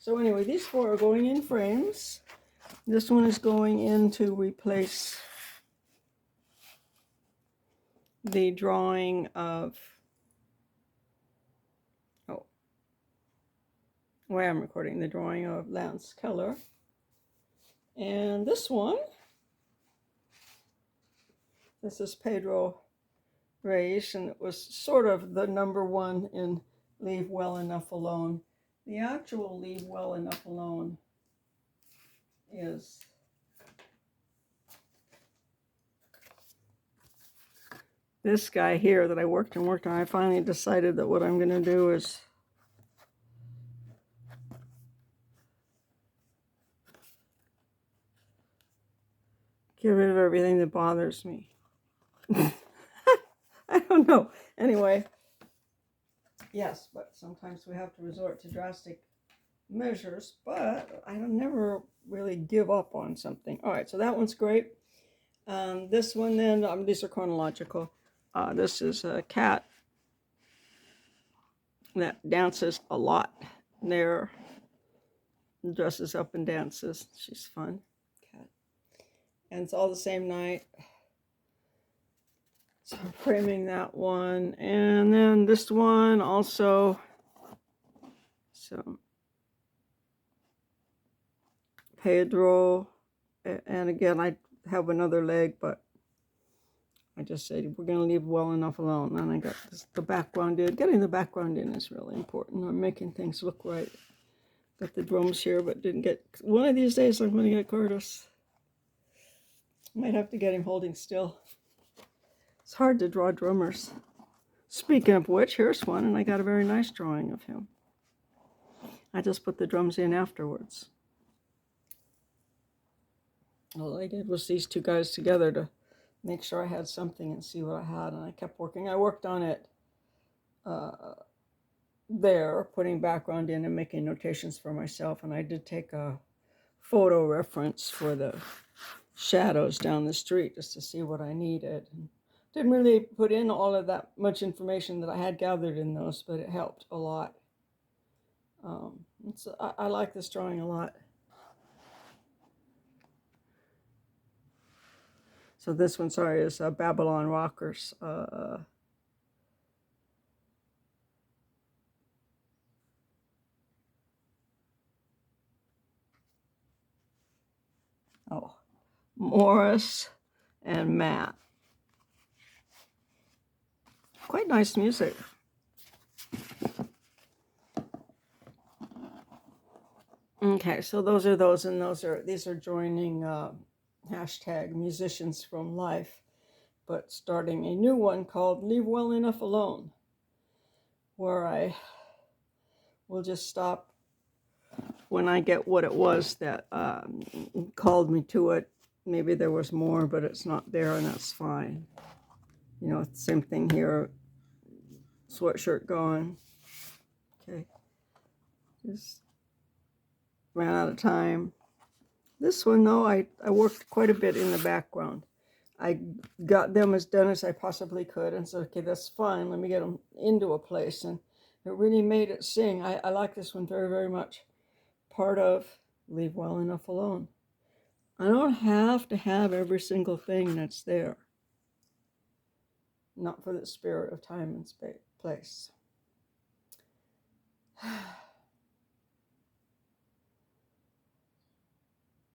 So anyway, these 4 are going in frames. This one is going in to replace the drawing of, where I'm recording, the drawing of Lance Keller. And this one, this is Pedro Reyes, and it was sort of the #1 in Leave Well Enough Alone. The actual Leave Well Enough Alone is this guy here that I worked on. I finally decided that what I'm going to do is get rid of everything that bothers me. I don't know. Anyway, yes, but sometimes we have to resort to drastic measures, but I don't never really give up on something. All right, so that one's great. This one then, these are chronological. This is a cat that dances a lot. There, dresses up and dances. She's fun. Cat. And it's all the same night. So I'm framing that one. And then this one also. So Pedro. And again, I have another leg, but I just said we're going to leave well enough alone. And I got this, the background in. Getting the background in is really important. I'm making things look right. Got the drums here, but didn't get... One of these days I'm going to get Curtis. Might have to get him holding still. It's hard to draw drummers. Speaking of which, here's one, and I got a very nice drawing of him. I just put the drums in afterwards. All I did was these 2 guys together to make sure I had something and see what I had, and I kept working. I worked on it there, putting background in and making notations for myself, and I did take a photo reference for the shadows down the street just to see what I needed. Didn't really put in all of that much information that I had gathered in those, but it helped a lot. I like this drawing a lot. So this one, sorry, is Babylon Rockers. Morris and Matt. Quite nice music. Okay, so those are those, and these are joining hashtag musicians from life, but starting a new one called Leave Well Enough Alone, where I will just stop when I get what it was that called me to it. Maybe there was more, but it's not there, and that's fine. You know, same thing here. Sweatshirt gone. Okay. Just ran out of time. This one, though, I worked quite a bit in the background. I got them as done as I possibly could, and said, okay, that's fine. Let me get them into a place, and it really made it sing. I like this one very, very much. Part of Leave Well Enough Alone. I don't have to have every single thing that's there. Not for the spirit of time and place.